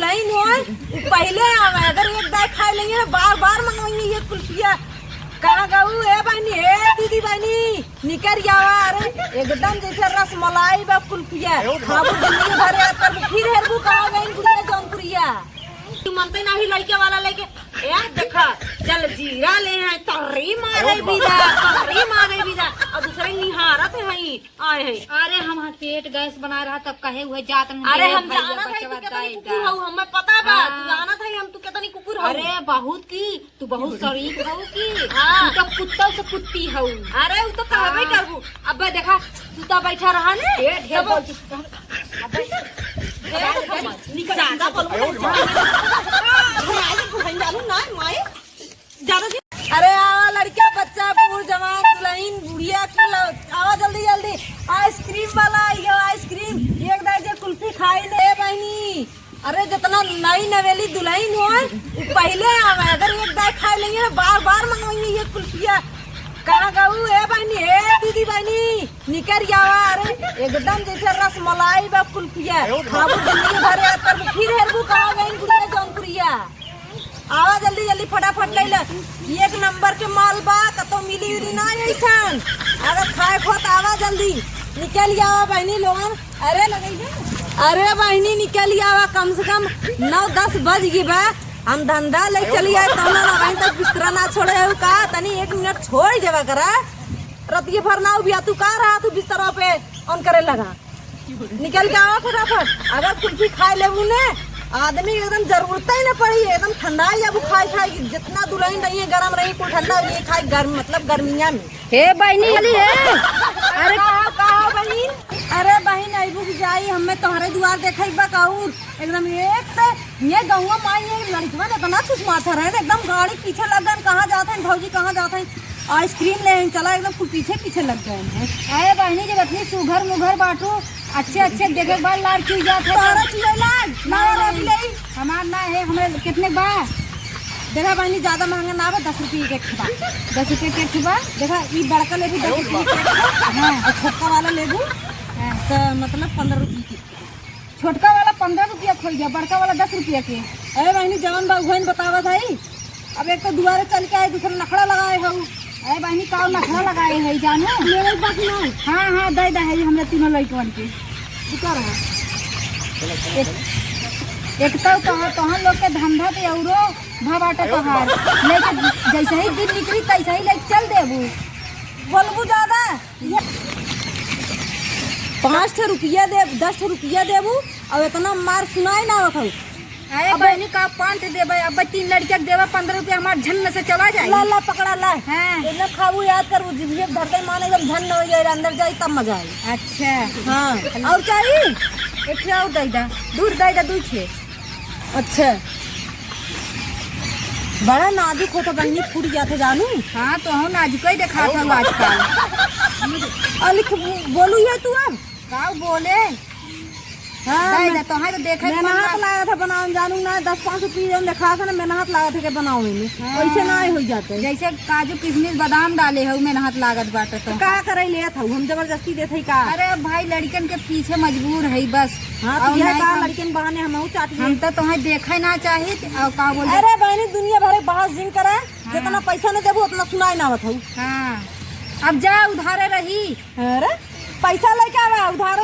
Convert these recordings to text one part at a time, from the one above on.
दुल्हन हो पहले आवे, अगर एक दाई खा लेंगे बार बार मंगवाएंगे ये कुल्फिया। कहाँ गऊ ए बहनी, ए दीदी बहनी निकर जावा। अरे एकदम जैसे रस मलाई बा कुल्फिया खाबू दिल्ली भर यार फिर हेरबू कहाँ गई गुड़िया जौनपुरिया। तू मनते नहीं लड़के वाला लेके ए देखा जल जीरा ले हैं तर्री मारे बिदा और दूसरे निहारत है आए है। अरे हम पेट गैस बना रहा तब कहे हुए जात नहीं। अरे हम जाना था तू कितनी कुकुर हो, हमें पता बा तू जाना था हम तू कितनी कुकुर हो। अरे बहुत की तू बहुत शरीफ हो की हाँ। तू तो कुत्ता से कुत्ती हो। अरे वो तो कहबे करबू। अब देखा तू तो बैठा रहा ने ज्यादा बोलबो अरे आवा लड़का बच्चा बूढ़ जवान दुल्हन बुढ़िया आवा जल्दी जल्दी। आइसक्रीम वाला यो आइसक्रीम एक दर्जे कुल्फी खाई ले बहनी। अरे जितना नई नवेली दुल्हन हो पहले आवे, अगर एक दाई खा लेंगे बार बार मंगवाएंगे ये कुल्फिया। कहाँ गऊ ए बहनी, ए दीदी बहनी निकर जावा। अरे एकदम जैसे रस मलाई बा कुल्फिया खाबू दिल्ली भर यार फिर हेरबू कहाँ गई गुड़िया जौनपुरिया। आवा जल्दी जल्दी फटाफट ले ले, एक नंबर के माल बा कतो मिली उली ना ऐसन। अगर खाए खोत आवा जल्दी निकल जावा बहनी लोगन। अरे बहनी निकल जावा, कम से कम 9-10 बज गई बा। हम धंधा ले चली आए तो ना वहीं तक बिस्तरा ना छोड़े हो का तनी 1 मिनट छोड़ देवा करा। रतिये भर ना बिया तू का रहा तू बिस्तरा पे ऑन करे लगा। निकल के आवा फटाफट। अगर कुल्फी खाए लेबू ने आदमी एकदम जरूरत ही न पड़ी, एकदम ठंडा या वो खाई जितना दुल्हन रही है गरम रही कुल ठंडा ये खाई गर्म मतलब गर्मिया में। हे बहनी वाली है। अरे कहा बहन, अरे बहन अबू की जाई हमें तोहरे दुआर देखा बकाऊर एकदम एक तो ये गौवा माई लड़कवा इतना सुस्माथा रहे एकदम गाड़ी पीछे लग गए। कहाँ जाते हैं भौजी कहाँ जाते हैं आइसक्रीम ले चला एकदम कुछ पीछे लग गए हैं। अरे बहनी जब इतनी सुघर मुघर बाटू अच्छे देखे बाद लाल चुई जाते हमार ना है हमें कितने बार देखा बहनी ज्यादा महंगा ना बा 10 रुपये के खिबा 10 रुपये के खिबा। देखा ये बड़का लेबू 10 रुपये और छोटका वाला लेबू तो मतलब 15 रुपये की। छोटका वाला 15 रुपया खोल गया, बड़का वाला 10 रुपया के। अरे बहनी जवान बाबू बतावा था अब एक तो दुआरे चल के आए दूसरा नखड़ा लगाए हो। अरे बहनी का नखड़ा लगाए है जानो मेरे बात ना। हाँ दे है हमने तीनों लड़कन के एक तो लोग के धंधा पे औरो भाबाटे तोहार लेके जैसे ही दिन निकली तैसे ही लेके चल देबू। बोलबू ज्यादा 5 रुपया दे 10 रुपया देबू और इतना मार सुनाई ना हो। अरे बहनी का 5 देबे अब 3 लड़के देबे 15 रुपया हमारे झन से चला जाए। ला पकड़ा ला है खाबू याद करू जिभे धरते मान एकदम झन हो जाए अंदर जाए तब मजा आए। अच्छा हाँ और चाहिए एक और दैदा दूध दैदा दूध छे। अच्छा बड़ा नाजुक हो तो बहनी फूट गया था जानू। हाँ तो हम नाजुक ही देखा था आजकल। अलिख बोलू है तू अब का बोले। हाँ तो हाँ तो देखा मैं हाथ लगा था बनाओ जानू ना 10-5 रुपये देखा था ना मैं हाथ लगा था बनाओ में वैसे ना हो जाते जैसे काजू किशमिश बादाम डाले हो मैं हाथ लागत बाटे तो का करे ले था हम जबरदस्ती देते का। अरे भाई लड़कन के पीछे मजबूर है बस। हाँ तो यह का लड़कन बहाने हम चाहते हम तो तुम्हें देखे ना चाहिए का बोल। अरे बहनी दुनिया भर बाहर जिन करे जितना पैसा नहीं देबू उतना सुनाई ना बताऊ। हाँ अब जा उधारे रही। अरे पैसा लेके आवा उधार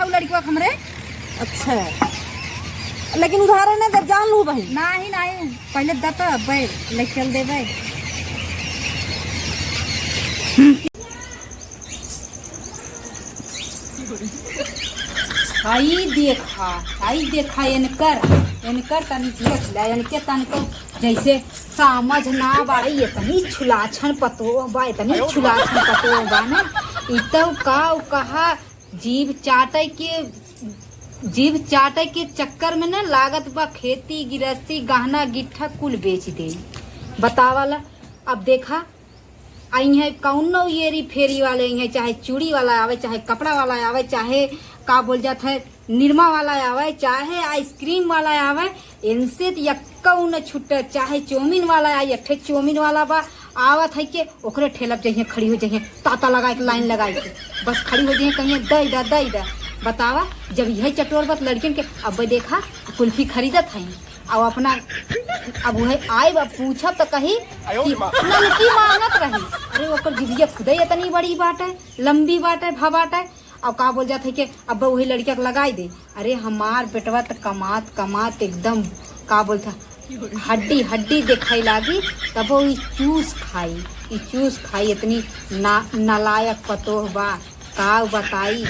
लड़की हमरे। अच्छा लेकिन उधार नहीं दे जान लू भाई नहीं पहले दता ले चल दे भाई। आई देखा इनकर तनी देख ला इनके तनको जैसे समझ ना बाड़े इतनी छुलाछन पतो बा इतनी छुलाछन पतो बा ना इतव का कहा जीव चाटे के चक्कर में ना लागत बा खेती गिरस्ती गहना गिट्ठा कुल बेच दे बतावाला। अब देखा आई है कौनो येरी फेरी वाले हैं चाहे चूड़ी वाला आवे चाहे कपड़ा वाला आवे चाहे का बोल जाता है निरमा वाला आवे चाहे आइसक्रीम वाला आवे इनसे यक्का न छुटे चाहे चौमिन वाला आए अठे चौमिन वाला बा आवत है के ओकरे ठेलप जाइए खड़ी हो जाइए ताता लगा के लाइन लगा के बस खड़ी हो जाइए कहीं दई दा बतावा जब यह चटोर बत लड़किन के अब देखा कुल्फी खरीदत है और अपना अब वह आए पूछा तो कही कि नलकी मांगत रही। अरे ओकर जिभिया खुदे इतनी बड़ी बाट है, लंबी बाट है, भाबाट है। और का बोल जाते कि अब वही लड़किया को लगाई दे। अरे हमार बेटवा तो कमात कमात एकदम का बोलता हड्डी हड्डी दिखाई लागी, तब वो चूस खाई इतनी नालायक पतोह बा का बताई।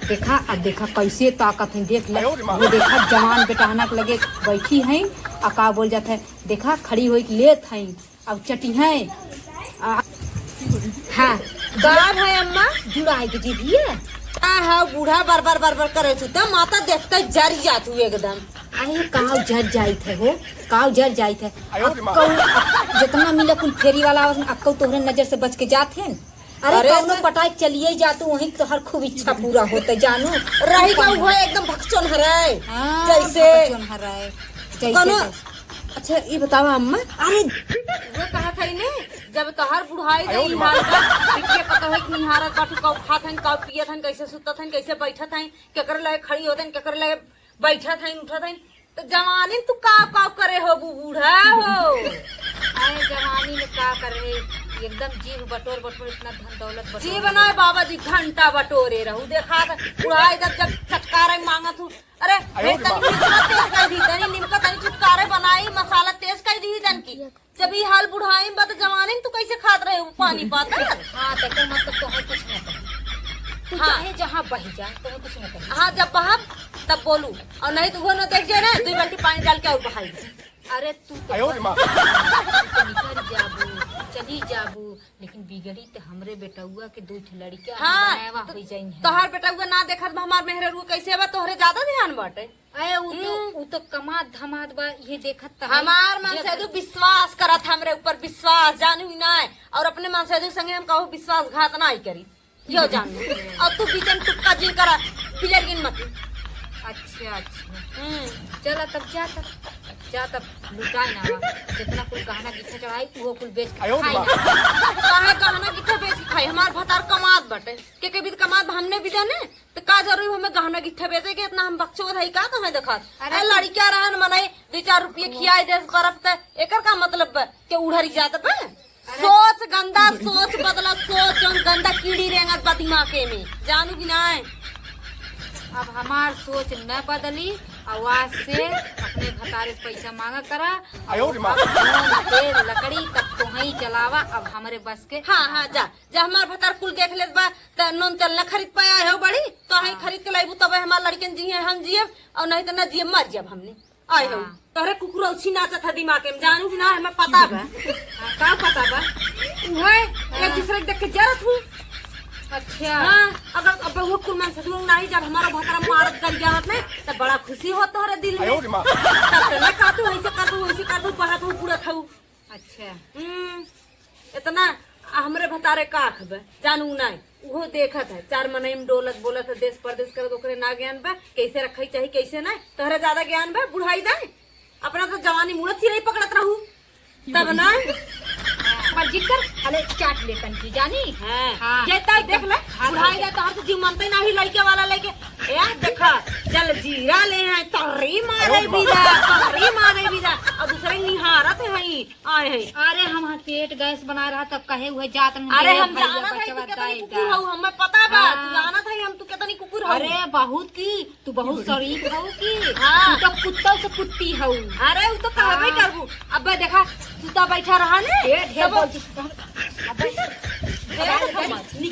देखा अब देखा कैसे ताकत है, देख ले वो देखा जवान बेटहना के लगे बैठी हैं और का बोल जाता है देखा खड़ी हुई लेत हैं अब चटी हैं। हाँ गाय है अम्मा जुड़ा है कि जीभिए हाँ बूढ़ा बार बार करे तो माता देखते जर जात हुए एकदम। अरे काव जर जाइत है हो, काव जर जाइत है। जितना मिले कुल फेरी वाला अक्कौ तोहरे नजर से बच के जात है। अरे कौनो पटाई चलिए जातू वहीं तो हर खूब इच्छा पूरा होते जानू रही का वो एकदम भक्चोन हराए जैसे। अच्छा ये बतावा अम्मा, अरे वो कहा था ने जब तोहर बुढ़ाई दे हाल का देखिए पता है कि निहारत बाटू का खात हन का पियत हन कैसे सुतत हन कैसे बैठत हन केकर लगे खड़ी होतन केकर लगे बैठत हन उठत हन। तो जवानी तू का करे हो बूढ़ा हो। अरे जवानी में का करे एकदम जीव बटोर इतना धन दौलत जी बनाए बाबा जी घंटा बटोरे रहू देखा बुढ़ाई जब चटकारे मांगत हूँ। अरे तेज कर दी तनी निमका तनी चटकारे बनाई मसाला तेज कर दी जन की जब ये हाल बुढ़ाई में जमाने में तू कैसे खात रहे हो पानी पाता। हाँ तो मतलब तो है कुछ न करे। हाँ जहाँ बह जा तो कुछ न करे। हाँ जब बहा तब बोलू और नहीं तो वो न देख जाए ना 2 बाल्टी पानी डाल के और बहाई। अरे तू चली जाबू लेकिन बिगड़ी तो हमरे बेटुआ के 2 लड़कियां हाँ तोहर बेटुआ ना देखत हमार मेहररुआ कैसे बा तोहरे ज्यादा ध्यान बाटे। अरे वो तो कमात धमात बा ये देखत हमार मन से तो विश्वास करत हमरे ऊपर विश्वास जानू ना और अपने मन से संगे हम कहू विश्वासघात ना ही करी यो जानू और तू बीचन टुक्का जी करा बिलगिन मत। अच्छा चला तब जा तब लुटाई ना जितना कुल गहना गिट्ठा चढ़ाई वो कुल बेच के खाई ना काहे गहना गिट्ठा बेच के खाई हमार भतार कमात बटे के कभी कमात हमने भी देने तो का जरूरी हमें गहना गिट्ठा बेचे के इतना हम बक्चो धई का तो है देखा। अरे लड़कियां रहन मने 2-4 रुपये खियाई दे बर्फ ते एकर का मतलब के उड़री जात पे सोच गंदा सोच बदला सोच जो गंदा कीड़ी रेंगत बा दिमाग में जानू कि ना। अब हमार सोच न बदली आवाज से अपने भतारे पैसा मांगा करा और लकड़ी तक तो ही चलावा अब हमारे बस के। हाँ जा हमार भतार कुल देख ले नून तेल न खरीद पाया है बड़ी तो ही खरीद के लाइबू तब हमार लड़कन जी हम जियब और नहीं तो न जियब मर जब हमने आए हो। तोहरे कुकुर उछी नाचत है दिमाग में जानू कि ना हमें पता बा का पता बा एक दूसरे देख के जरत हूँ। अच्छा हाँ अगर अब वो कुलमान से दूर नहीं जब हमारा भतरा मारत कर जावत में तो बड़ा खुशी होता है दिल में तब तो ना काटू ऐसे काटू पढ़त हूँ पूरा खाऊ। अच्छा इतना हमरे भतारे का खबर जानू ना वो देखत है 4 महीने में डोलत बोलत है देश परदेश कर ओकरे ना ज्ञान बा कैसे रखई चाहिए कैसे ना तोहरे ज्यादा ज्ञान बा बुढ़ाई दे अपना तो जवानी मुड़त ही नहीं पकड़त रहू तब ना मर्जी कर अरे चाट ले कंठी जानी। हाँ ये तब देख ले बुढ़ाई दे तो जीव मनते ना ही लड़के वाला लेके ए देखा चल जीरा ले हैं तोरी मारे बिदा और दूसरे निहारत है आए है। अरे हम पेट गैस बना रहा तब कहे हुए जात में। अरे हम जाना था तू कितनी कुकुर हो हमें पता बा तू जाना था हम तू कितनी कुकुर हो। अरे बहुत की तू बहुत शरीफ हो की तू तो कुत्ता से कुत्ती हो। अरे वो तो कहबे करबू अब देखा सुता बैठा रहा ने ढेर बोल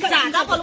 ज्यादा बोल